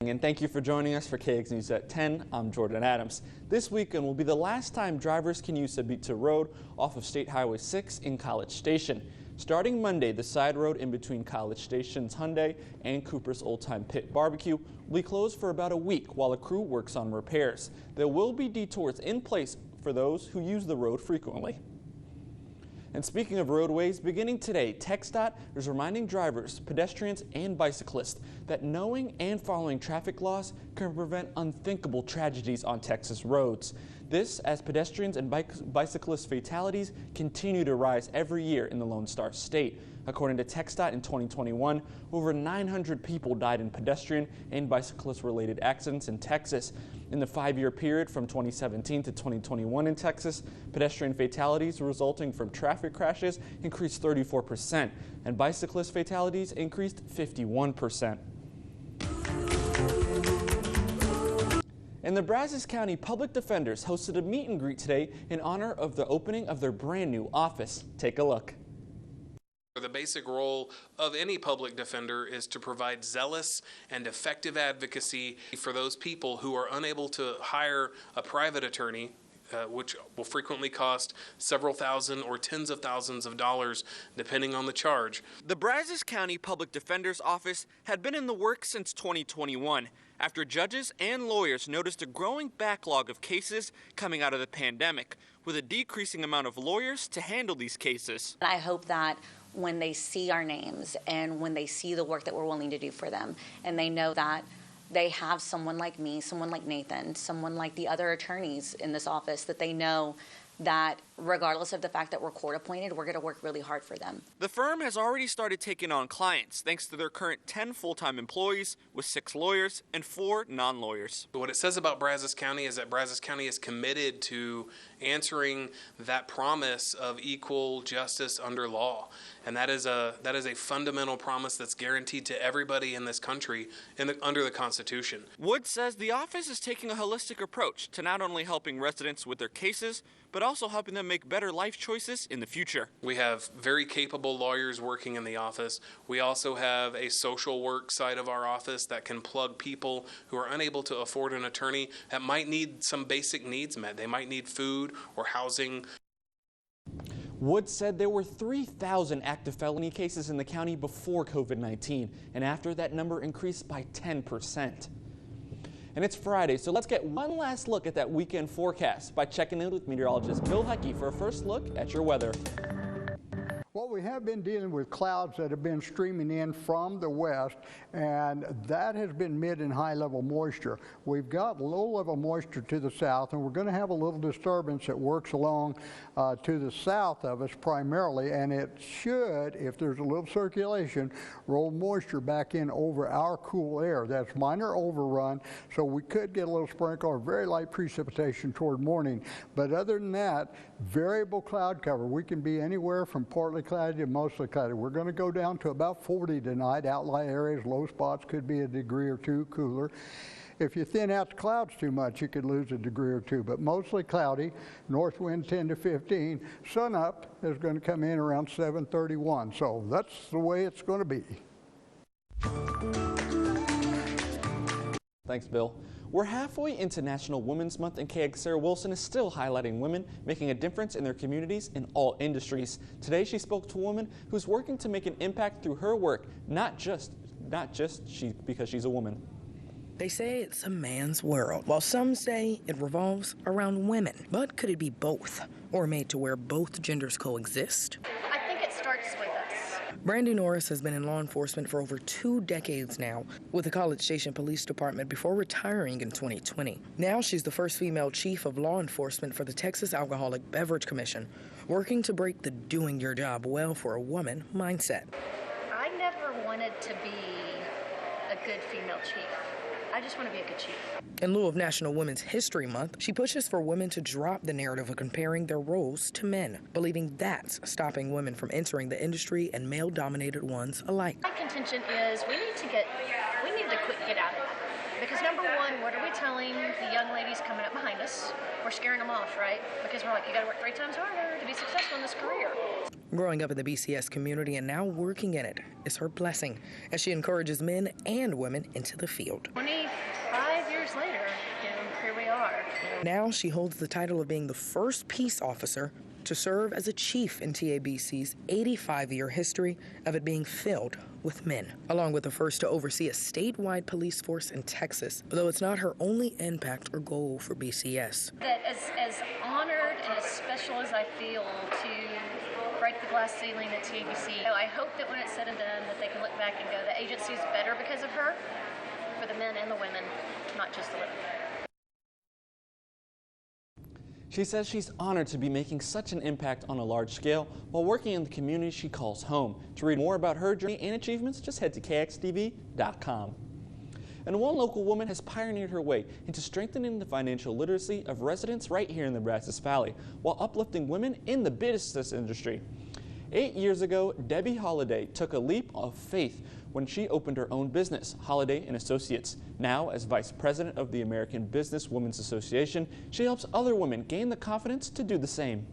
morning, and thank you for joining us for KAGS News at 10. I'm Jordan Adams. This weekend will be the last time drivers can use Sabita Road off of State Highway 6 in College Station. Starting Monday, the side road in between College Station's Hyundai and Cooper's Old Time Pit Barbecue will be closed for about a week while a crew works on repairs. There will be detours in place for those who use the road frequently. And speaking of roadways, beginning today, TxDOT is reminding drivers, pedestrians, and bicyclists that knowing and following traffic laws can prevent unthinkable tragedies on Texas roads. This as pedestrians and bicyclist fatalities continue to rise every year in the Lone Star State. According to TxDOT, in 2021, over 900 people died in pedestrian and bicyclist-related accidents in Texas. In the 5-year period from 2017 to 2021 in Texas, pedestrian fatalities resulting from traffic crashes increased 34%, and bicyclist fatalities increased 51%. And the Brazos County Public Defenders hosted a meet and greet today in honor of the opening of their brand new office. Take a look. The basic role of any public defender is to provide zealous and effective advocacy for those people who are unable to hire a private attorney, which will frequently cost several thousand or tens of thousands of dollars, depending on the charge. The Brazos County Public Defender's Office had been in the works since 2021 after judges and lawyers noticed a growing backlog of cases coming out of the pandemic, with a decreasing amount of lawyers to handle these cases. I hope that when they see our names and when they see the work that we're willing to do for them, and they know that they have someone like me, someone like Nathan, someone like the other attorneys in this office, that they know that regardless of the fact that we're court appointed, we're going to work really hard for them. The firm has already started taking on clients thanks to their current 10 full-time employees with 6 lawyers and 4 non-lawyers. What it says about Brazos County is that Brazos County is committed to answering that promise of equal justice under law. And that is a fundamental promise that's guaranteed to everybody in this country under the Constitution. Wood says the office is taking a holistic approach to not only helping residents with their cases, but also helping them make better life choices in the future. We have very capable lawyers working in the office. We also have a social work side of our office that can plug people who are unable to afford an attorney that might need some basic needs met. They might need food or housing. Wood said there were 3,000 active felony cases in the county before COVID-19, and after that number increased by 10%. And it's Friday, so let's get one last look at that weekend forecast by checking in with meteorologist Bill Hecky for a first look at your weather. Well, we have been dealing with clouds that have been streaming in from the west, and that has been mid and high level moisture. We've got low level moisture to the south, and we're going to have a little disturbance that works along to the south of us primarily, and it should, if there's a little circulation, roll moisture back in over our cool air. That's minor overrun, so we could get a little sprinkle or very light precipitation toward morning. But other than that, variable cloud cover. We can be anywhere from partly cloudy to mostly cloudy. We're going to go down to about 40 tonight. Outlier areas, low spots could be a degree or 2 cooler. If you thin out the clouds too much, you could lose a degree or 2, but mostly cloudy. North wind 10 to 15. Sun up is going to come in around 7:31. So that's the way it's going to be. Thanks, Bill. We're halfway into National Women's Month, and KAGS' Sarah Wilson is still highlighting women making a difference in their communities in all industries. Today, she spoke to a woman who's working to make an impact through her work, not just because she's a woman. They say it's a man's world, while some say it revolves around women. But could it be both, or made to where both genders coexist? I think it starts with us. Brandy Norris has been in law enforcement for over 2 decades now, with the College Station Police Department before retiring in 2020. Now she's the first female chief of law enforcement for the Texas Alcoholic Beverage Commission, working to break the doing your job well for a woman mindset. I never wanted to be a good female chief. I just want to be a good chief. In lieu of National Women's History Month, she pushes for women to drop the narrative of comparing their roles to men, believing that's stopping women from entering the industry and male-dominated ones alike. My contention is we need to get out of it. Because number one, what are we telling the young ladies coming up behind us? We're scaring them off, right? Because we're like, you got to work 3 times harder to be successful in this career. Growing up in the BCS community and now working in it is her blessing as she encourages men and women into the field. 25 Now she holds the title of being the first peace officer to serve as a chief in TABC's 85-year history of it being filled with men, along with the first to oversee a statewide police force in Texas, though it's not her only impact or goal for BCS. That as honored and as special as I feel to break the glass ceiling at TABC, I hope that when it's said and done that they can look back and go, the agency's better because of her, for the men and the women, not just the women. She says she's honored to be making such an impact on a large scale while working in the community she calls home. To read more about her journey and achievements, just head to KAGSTV.com. And one local woman has pioneered her way into strengthening the financial literacy of residents right here in the Brazos Valley while uplifting women in the business industry. 8 years ago, Debbie Holliday took a leap of faith when she opened her own business, Holliday & Associates. Now, as vice president of the American Business Women's Association, she helps other women gain the confidence to do the same.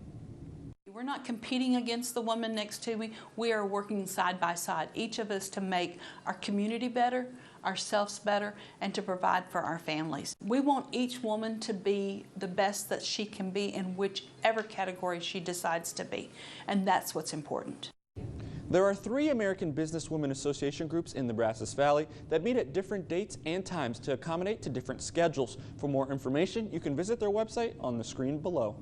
We're not competing against the woman next to me. We are working side by side, each of us to make our community better, ourselves better, and to provide for our families. We want each woman to be the best that she can be in whichever category she decides to be, and that's what's important. There are 3 American Businesswomen Association groups in the Brazos Valley that meet at different dates and times to accommodate to different schedules. For more information, you can visit their website on the screen below.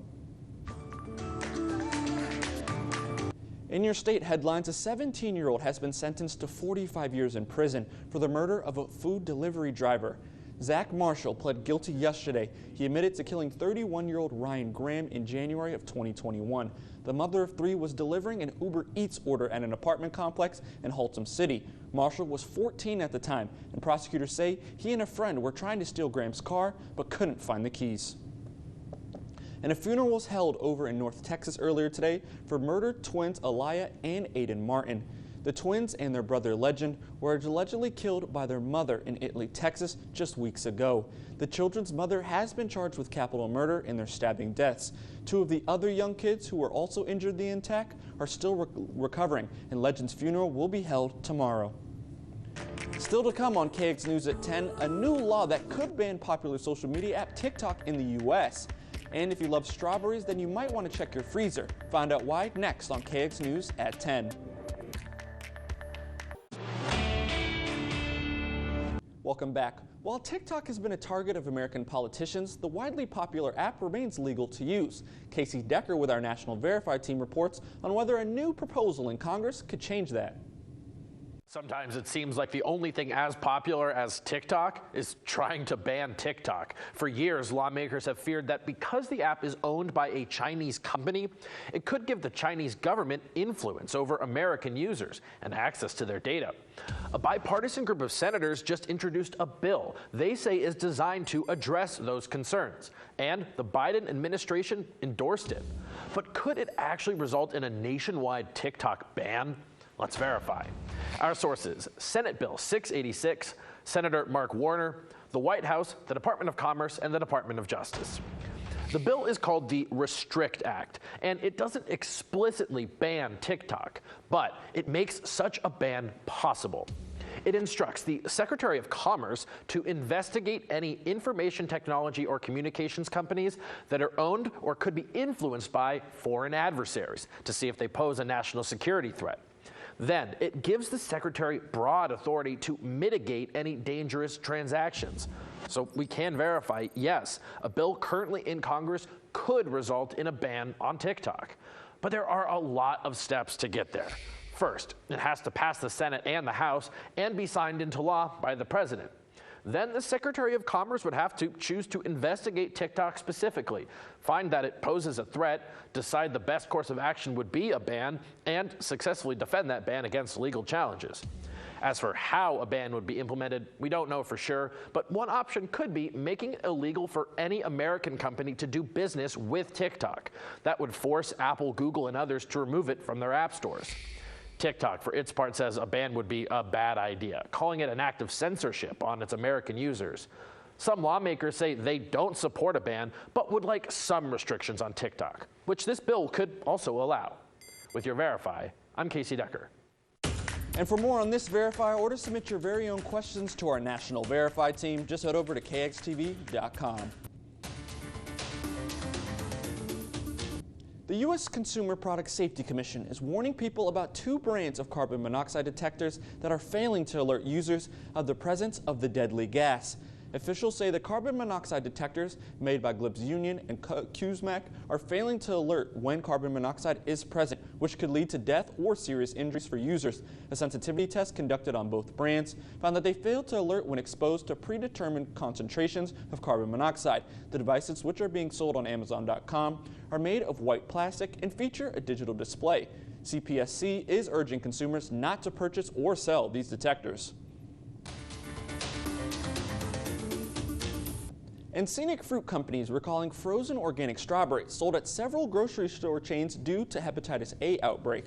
In your state headlines, a 17-year-old has been sentenced to 45 years in prison for the murder of a food delivery driver. Zach Marshall pled guilty yesterday. He admitted to killing 31-year-old Ryan Graham in January of 2021. The mother of 3 was delivering an Uber Eats order at an apartment complex in Haltom City. Marshall was 14 at the time, and prosecutors say he and a friend were trying to steal Graham's car but couldn't find the keys. And a funeral was held over in North Texas earlier today for murdered twins Aliyah and Aiden Martin. The twins and their brother Legend were allegedly killed by their mother in Italy, Texas just weeks ago. The children's mother has been charged with capital murder in their stabbing deaths. 2 of the other young kids who were also injured in the attack are still recovering, and Legend's funeral will be held tomorrow. Still to come on KAGS News at 10, a new law that could ban popular social media app TikTok in the U.S. And if you love strawberries, then you might want to check your freezer. Find out why next on KAGS News at 10. Welcome back. While TikTok has been a target of American politicians, the widely popular app remains legal to use. Casey Decker with our National Verify team reports on whether a new proposal in Congress could change that. Sometimes it seems like the only thing as popular as TikTok is trying to ban TikTok. For years, lawmakers have feared that because the app is owned by a Chinese company, it could give the Chinese government influence over American users and access to their data. A bipartisan group of senators just introduced a bill they say is designed to address those concerns, and the Biden administration endorsed it. But could it actually result in a nationwide TikTok ban? Let's verify. Our sources: Senate Bill 686, Senator Mark Warner, the White House, the Department of Commerce, and the Department of Justice. The bill is called the Restrict Act, and it doesn't explicitly ban TikTok, but it makes such a ban possible. It instructs the Secretary of Commerce to investigate any information technology or communications companies that are owned or could be influenced by foreign adversaries to see if they pose a national security threat. Then it gives the Secretary broad authority to mitigate any dangerous transactions. So we can verify, yes, a bill currently in Congress could result in a ban on TikTok. But there are a lot of steps to get there. First, it has to pass the Senate and the House and be signed into law by the President. Then the Secretary of Commerce would have to choose to investigate TikTok specifically, find that it poses a threat, decide the best course of action would be a ban, and successfully defend that ban against legal challenges. As for how a ban would be implemented, we don't know for sure, but one option could be making it illegal for any American company to do business with TikTok. That would force Apple, Google, and others to remove it from their app stores. TikTok, for its part, says a ban would be a bad idea, calling it an act of censorship on its American users. Some lawmakers say they don't support a ban, but would like some restrictions on TikTok, which this bill could also allow. With your Verify, I'm Casey Decker. And for more on this Verify or to submit your very own questions to our National Verify team, just head over to KAGSTV.com. The U.S. Consumer Product Safety Commission is warning people about 2 brands of carbon monoxide detectors that are failing to alert users of the presence of the deadly gas. Officials say the carbon monoxide detectors made by Glimpse Union and QSMAC are failing to alert when carbon monoxide is present, which could lead to death or serious injuries for users. A sensitivity test conducted on both brands found that they failed to alert when exposed to predetermined concentrations of carbon monoxide. The devices, which are being sold on Amazon.com, are made of white plastic and feature a digital display. CPSC is urging consumers not to purchase or sell these detectors. And scenic fruit companies recalling frozen organic strawberries sold at several grocery store chains due to hepatitis A outbreak.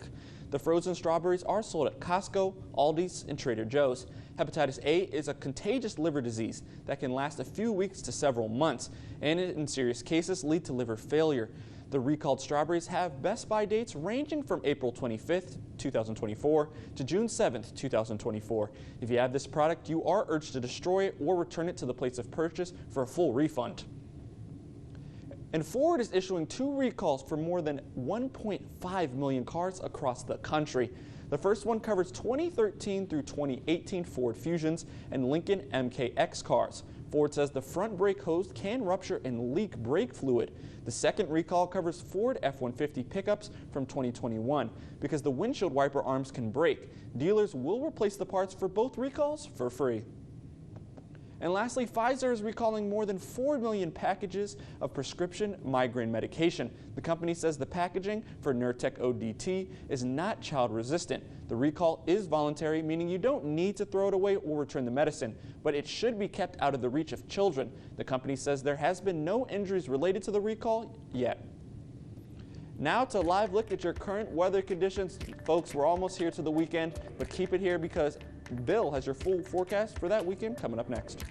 The frozen strawberries are sold at Costco, Aldi's, and Trader Joe's. Hepatitis A is a contagious liver disease that can last a few weeks to several months, and in serious cases lead to liver failure. The recalled strawberries have best buy dates ranging from April 25th, 2024 to June 7th, 2024. If you have this product, you are urged to destroy it or return it to the place of purchase for a full refund. And Ford is issuing 2 recalls for more than 1.5 million cars across the country. The first one covers 2013 through 2018 Ford Fusions and Lincoln MKX cars. Ford says the front brake hose can rupture and leak brake fluid. The second recall covers Ford F-150 pickups from 2021 because the windshield wiper arms can break. Dealers will replace the parts for both recalls for free. And lastly, Pfizer is recalling more than 4 million packages of prescription migraine medication. The company says the packaging for Nurtec ODT is not child resistant. The recall is voluntary, meaning you don't need to throw it away or return the medicine, but it should be kept out of the reach of children. The company says there has been no injuries related to the recall yet. Now to a live look at your current weather conditions. Folks, we're almost here to the weekend, but keep it here because Bill has your full forecast for that weekend coming up next.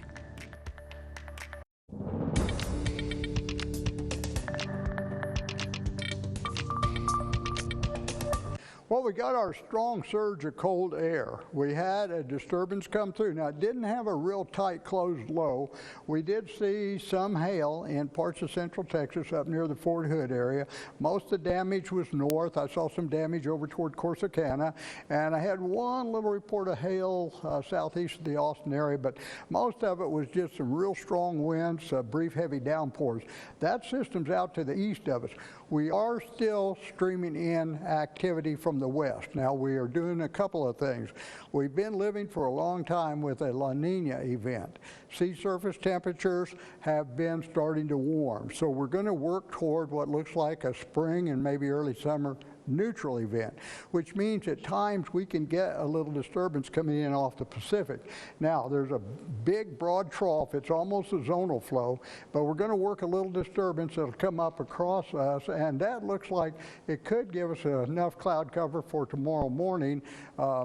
Well, we got our strong surge of cold air. We had a disturbance come through. Now, it didn't have a real tight closed low. We did see some hail in parts of central Texas up near the Fort Hood area. Most of the damage was north. I saw some damage over toward Corsicana. And I had one little report of hail southeast of the Austin area, but most of it was just some real strong winds, brief heavy downpours. That system's out to the east of us. We are still streaming in activity from the west. Now, we are doing a couple of things. We've been living for a long time with a La Nina event. Sea surface temperatures have been starting to warm, so we're going to work toward what looks like a spring and maybe early summer neutral event, which means at times we can get a little disturbance coming in off the Pacific. Now, there's a big broad trough. It's almost a zonal flow, but we're going to work a little disturbance that'll come up across us, and that looks like it could give us enough cloud cover for tomorrow morning,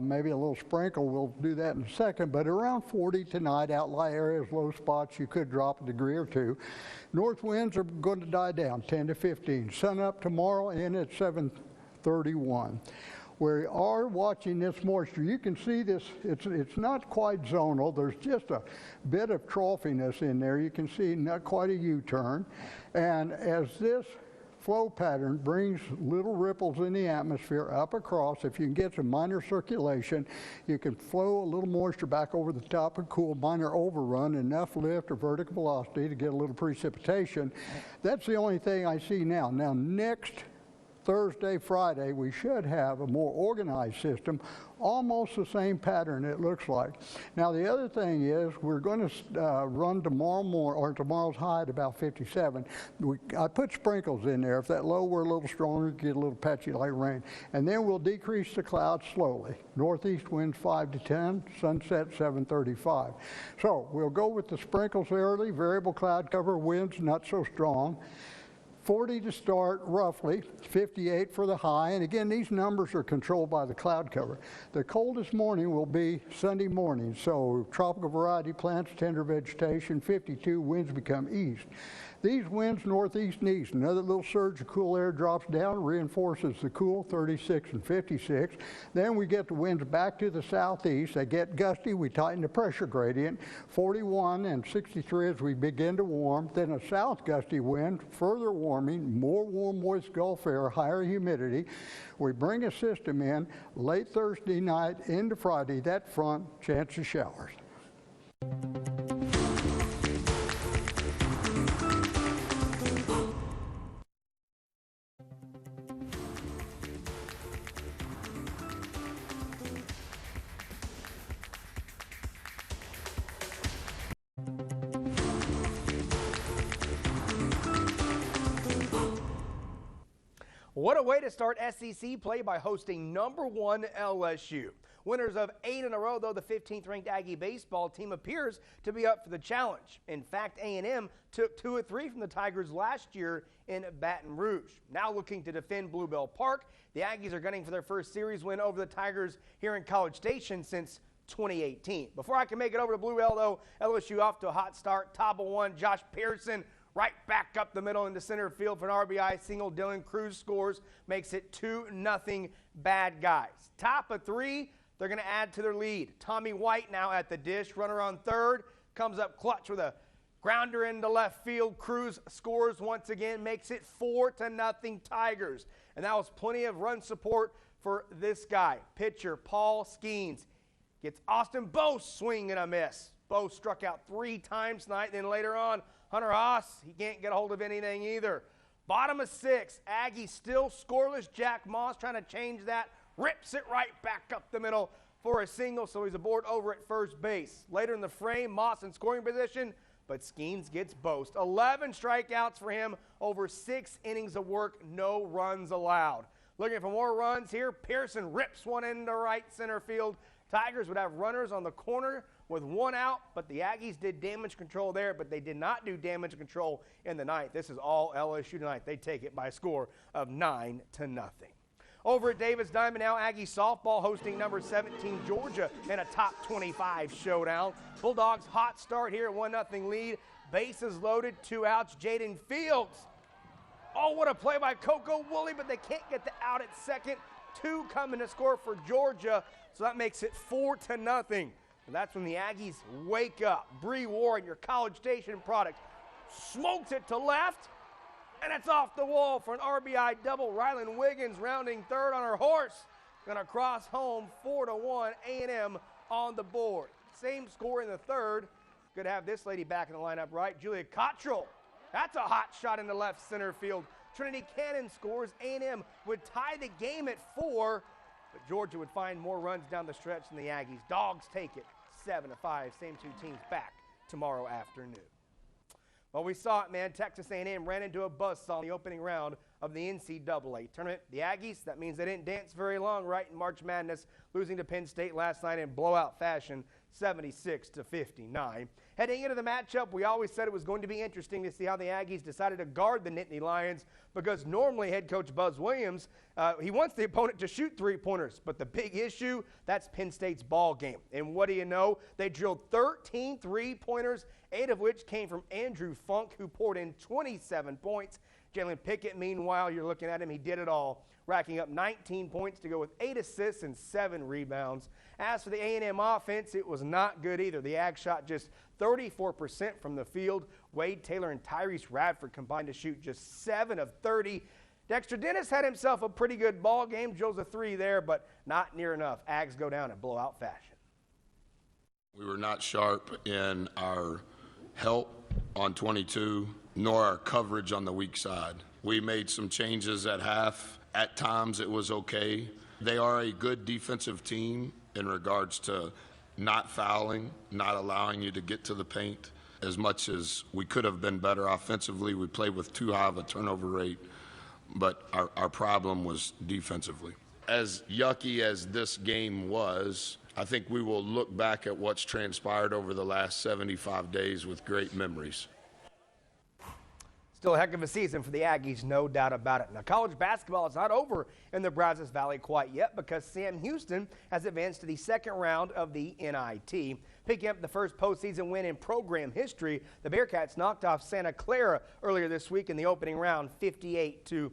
maybe a little sprinkle. We'll do that in a second, but around 40 tonight, outlier areas, low spots, you could drop a degree or two. North winds are going to die down 10 to 15. Sun up tomorrow and at 7:31. We are watching this moisture. You can see this, it's not quite zonal. There's just a bit of troughiness in there. You can see not quite a U-turn. And as this flow pattern brings little ripples in the atmosphere up across, if you can get some minor circulation, you can flow a little moisture back over the top and cool, minor overrun, enough lift or vertical velocity to get a little precipitation. That's the only thing I see now. Now, next Thursday, Friday, we should have a more organized system, almost the same pattern it looks like. Now, the other thing is we're going to run tomorrow's high at about 57. I put sprinkles in there. If that low were a little stronger, get a little patchy light rain. And then we'll decrease the clouds slowly. Northeast winds 5 to 10, sunset 7:35. So we'll go with the sprinkles early, variable cloud cover, winds not so strong. 40 to start, roughly, 58 for the high, and again, these numbers are controlled by the cloud cover. The coldest morning will be Sunday morning, so tropical variety plants, tender vegetation, 52, winds become east. These winds northeast and east, another little surge of cool air drops down, reinforces the cool 36 and 56. Then we get the winds back to the southeast. They get gusty. We tighten the pressure gradient, 41 and 63 as we begin to warm. Then a south gusty wind, further warming, more warm, moist Gulf air, higher humidity. We bring a system in late Thursday night into Friday. That front, chance of showers. What a way to start SEC play by hosting #1 LSU. Winners of 8 in a row, though, the 15th ranked Aggie baseball team appears to be up for the challenge. In fact, A&M took 2 of 3 from the Tigers last year in Baton Rouge. Now looking to defend Bluebell Park, the Aggies are gunning for their first series win over the Tigers here in College Station since 2018. Before I can make it over to Bluebell, though, LSU off to a hot start. Top of 1, Josh Pearson right back up the middle into center field for an RBI single. Dylan Cruz scores, makes it 2-0 Bad Guys. Top of 3, they're going to add to their lead. Tommy White now at the dish. Runner on third, comes up clutch with a grounder into left field. Cruz scores once again, makes it 4-0 Tigers. And that was plenty of run support for this guy. Pitcher Paul Skeens gets Austin Bose swing and a miss. Bose struck out 3 times tonight. Then later on, Hunter Haas, he can't get a hold of anything either. Bottom of 6, Aggie still scoreless. Jack Moss trying to change that, rips it right back up the middle for a single, so he's aboard over at first base. Later in the frame, Moss in scoring position, but Skeens gets Boast. 11 strikeouts for him over 6 innings of work, no runs allowed. Looking for more runs here, Pearson rips one into right center field. Tigers would have runners on the corner with 1 out, but the Aggies did damage control there, but they did not do damage control in the ninth. This is all LSU tonight. They take it by a score of 9-0. Over at Davis Diamond now, Aggie softball hosting number 17 Georgia in a top 25 showdown. Bulldogs hot start here, 1-0 lead. Bases loaded, 2 outs. Jaden Fields. Oh, what a play by Coco Woolley, but they can't get the out at second. 2 coming to score for Georgia, so that makes it 4-0. And that's when the Aggies wake up. Bree Warren, your College Station product, smokes it to left, and it's off the wall for an RBI double. Rylan Wiggins rounding third on her horse. Gonna cross home, 4-1, A&M on the board. Same score in the third. Good to have this lady back in the lineup, right? Julia Cottrell. That's a hot shot into left center field. Trinity Cannon scores. A&M would tie the game at 4. But Georgia would find more runs down the stretch than the Aggies. Dogs take it 7-5. Same 2 teams back tomorrow afternoon. Well, we saw it, man. Texas A&M ran into a buzzsaw in the opening round of the NCAA tournament. The Aggies, that means they didn't dance very long, right, in March Madness, losing to Penn State last night in blowout fashion, 76-59. Heading into the matchup, we always said it was going to be interesting to see how the Aggies decided to guard the Nittany Lions, because normally head coach Buzz Williams, he wants the opponent to shoot 3-pointers, but the big issue, that's Penn State's ball game. And what do you know? They drilled 13 3-pointers, 8 of which came from Andrew Funk, who poured in 27 points. Jalen Pickett, meanwhile, you're looking at him, he did it all, racking up 19 points to go with 8 assists and 7 rebounds. As for the A&M offense, it was not good either. The Ag shot just 34% from the field. Wade Taylor and Tyrese Radford combined to shoot just 7 of 30. Dexter Dennis had himself a pretty good ball game. Drills a 3 there, but not near enough. Ags go down in blowout fashion. We were not sharp in our help on 22, nor our coverage on the weak side. We made some changes at half. At times it was okay. They are a good defensive team in regards to not fouling, not allowing you to get to the paint. As much as we could have been better offensively, we played with too high of a turnover rate, but our problem was defensively. As yucky as this game was, I think we will look back at what's transpired over the last 75 days with great memories. Still a heck of a season for the Aggies, no doubt about it. Now, college basketball is not over in the Brazos Valley quite yet because Sam Houston has advanced to the second round of the NIT. Picking up the first postseason win in program history, the Bearcats knocked off Santa Clara earlier this week in the opening round, 58-56.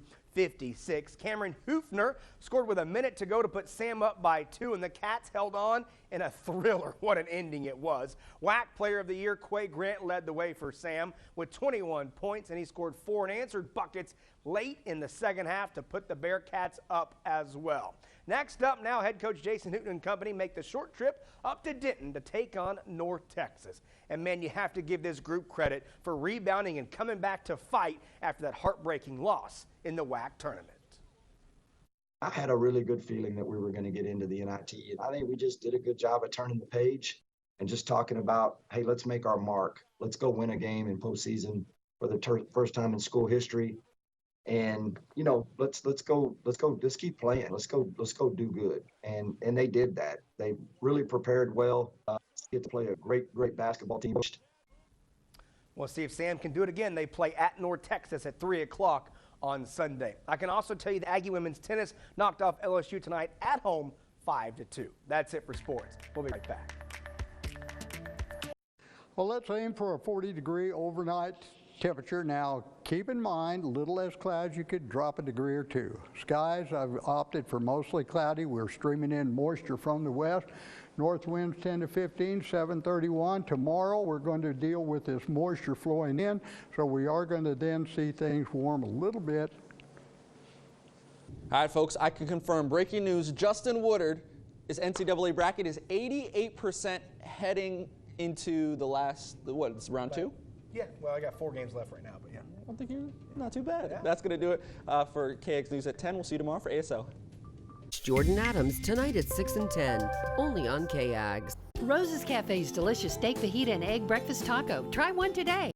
Cameron Hoofner scored with a minute to go to put Sam up by 2, and the Cats held on in a thriller. What an ending it was. WAC Player of the Year Quay Grant led the way for Sam with 21 points, and he scored 4 unanswered buckets late in the second half to put the Bearcats up as well. Next up now, head coach Jason Hooten and company make the short trip up to Denton to take on North Texas. And man, you have to give this group credit for rebounding and coming back to fight after that heartbreaking loss in the WAC tournament. I had a really good feeling that we were going to get into the NIT. And I think we just did a good job of turning the page and just talking about, hey, let's make our mark. Let's go win a game in postseason for the first time in school history. And, you know, let's keep playing. Let's go do good. And they did that. They really prepared well. Get to play a great basketball team. We'll see if Sam can do it again. They play at North Texas at 3 o'clock on Sunday. I can also tell you the Aggie women's tennis knocked off LSU tonight at home 5-2. That's it for sports. We'll be right back. Well, let's aim for a 40-degree overnight temperature. Now, keep in mind, little less clouds, you could drop a degree or 2. Skies, I've opted for mostly cloudy. We're streaming in moisture from the west. North winds 10 to 15, 731. Tomorrow, we're going to deal with this moisture flowing in, so we are going to then see things warm a little bit. All right, folks, I can confirm breaking news. Justin Woodard, his NCAA bracket is 88% heading into the last, what, it's round 2? Yeah, well, I got 4 games left right now, but yeah. I don't think you're not too bad. Yeah. That's going to do it for KAGS News at 10. We'll see you tomorrow for ASL. Jordan Adams tonight at 6 and 10, only on KAGS. Rose's Cafe's delicious steak fajita and egg breakfast taco. Try one today.